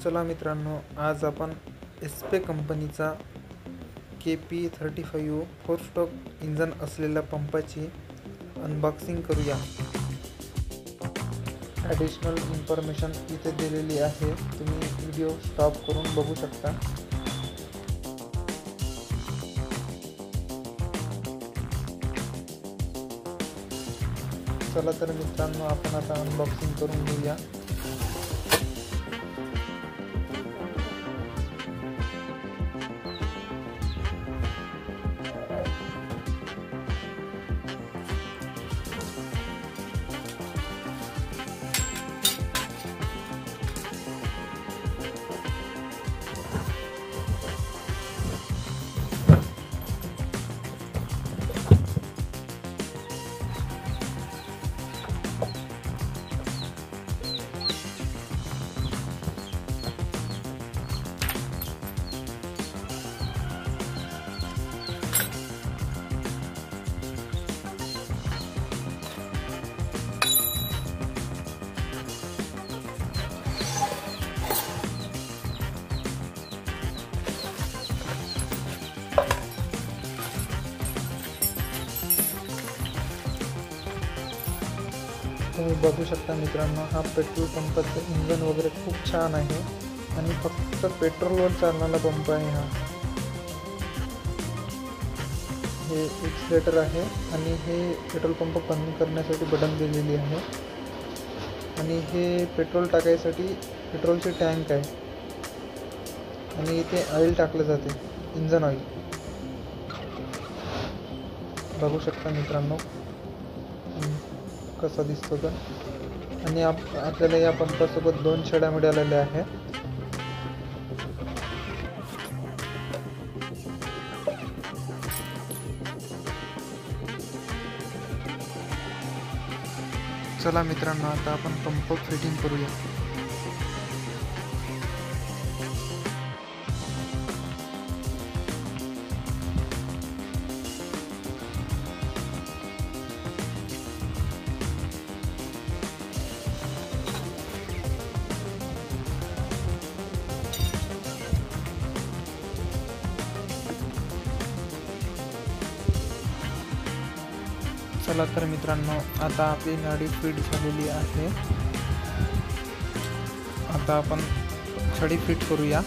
चला मित्रांनो, आज आपण एस्पे कंपनीचा KP35 फोर स्ट्रोक इंजन असलेल्या पंपाची अनबॉक्सिंग करूया। ॲडिशनल इन्फॉर्मेशन इथे दिलेली आहे, तुम्ही व्हिडिओ स्टॉप करून बघू शकता। चला तर मित्रांनो, आपण आता अनबॉक्सिंग करून घेऊया। तुम्ही बघू शकता मित्रांनो, हा पेट्रोल पंपाचं इंजन वगैरे खूप छान आहे आणि फक्त पेट्रोलवर चालणारा पंप आहे। हा हे एक्सिलेटर आहे आणि हे पेट्रोल पंप बंद करण्यासाठी बटन दिलेली आहे आणि हे पेट्रोल टाकायसाठी पेट्रोलचे टँक आहे आणि इथे ऑइल टाकलं जाते, इंजन ऑइल। बघू शकता मित्रांनो कसा दिसतो तर। आणि आपल्याला या पंपासोबत 2 छड्या मिळालेल्या आहेत। चला मित्रांनो, आता आपण पंप फिटिंग करूया। चला तर मित्रांनो, आता आपली गाडी फिट झालेली आहे। आता आपण छडी फिट करूया।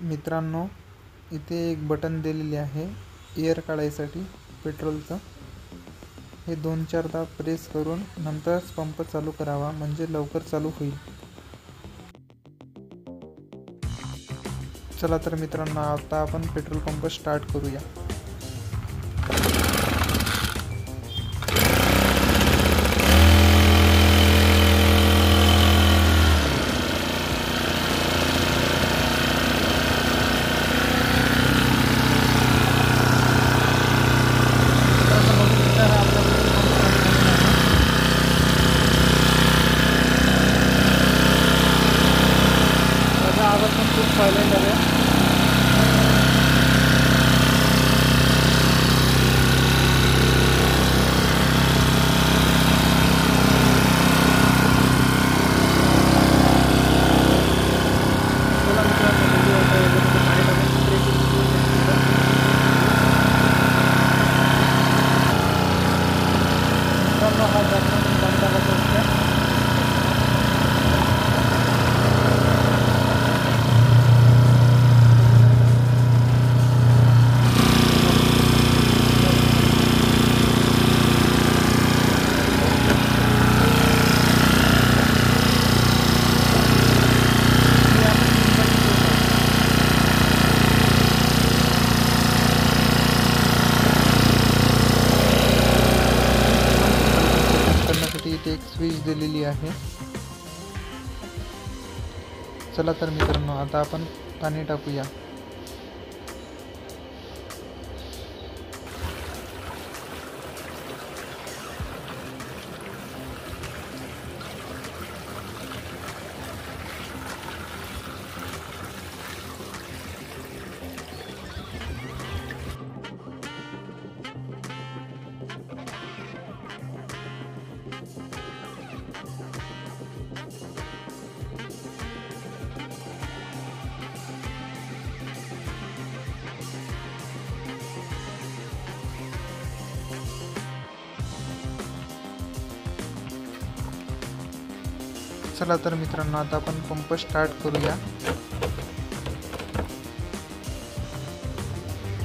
मित्रांनो, इथे एक बटन दिलेले आहे एअर काढायसाठी पेट्रोलचं। हे 2-4दा प्रेस करून नंतरच पंप चालू करावा, म्हणजे लवकर चालू होईल। चला तर मित्रांनो, आता आपण पेट्रोल पंप स्टार्ट करूया। आवाज पण खूप सायलेंट आहे। चला तर मित्रांनो, आता आपण पाणी टाकूया. चला तर मित्रांनो, आता आपण पंप स्टार्ट करूया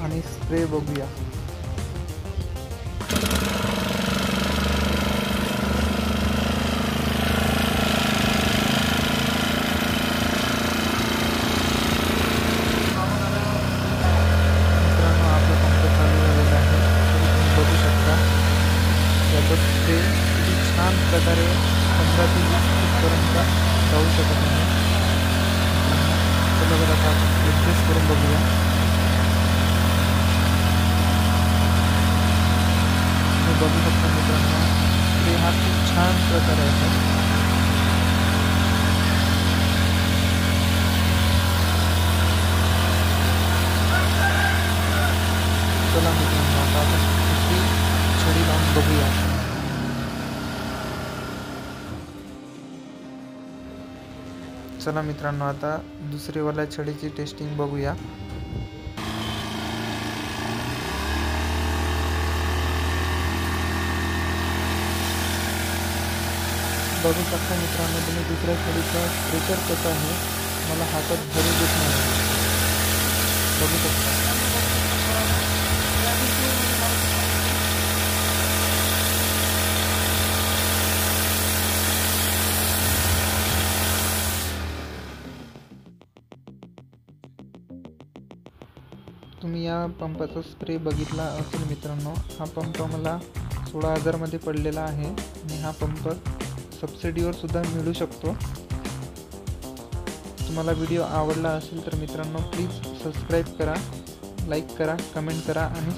आणि स्प्रे बघूया. मित्रांनो, आपला पंप चालू झालेला आहे. तरी तुम्ही बघू शकता याचा स्प्रे किती छान प्रकारे 15 ते 20 फूटपर्यंत जाऊ शकत आहे. चला बरं, आता आपण ॲडजस्ट करून बघूया. तुम्ही बघू शकता मित्रांनो, स्प्रे हा खूप छान प्रकारे आहे. चला मित्रांनो, आता आपण दुसरी छडी लावून बघूया. चला मित्रांनो, आता दुसरीवाल्या छडीची टेस्टिंग बघूया. बघू शकता मित्रांनो तुम्ही दुसऱ्या छडीचा प्रेशर कसं आहे, मला हातात धरू देत नाही. बघू शकता. तुम्ही या पंपाचा स्प्रे बघितला असेल मित्रांनो. हा पंप मला 16,000 मध्ये पडलेला आहे आणि हा पंप सबसिडीवर सुद्धा मिळू शकतो. तुम्हाला व्हिडिओ आवडला असेल तर मित्रांनो प्लीज सबस्क्राईब करा, लाईक करा, कमेंट करा आणि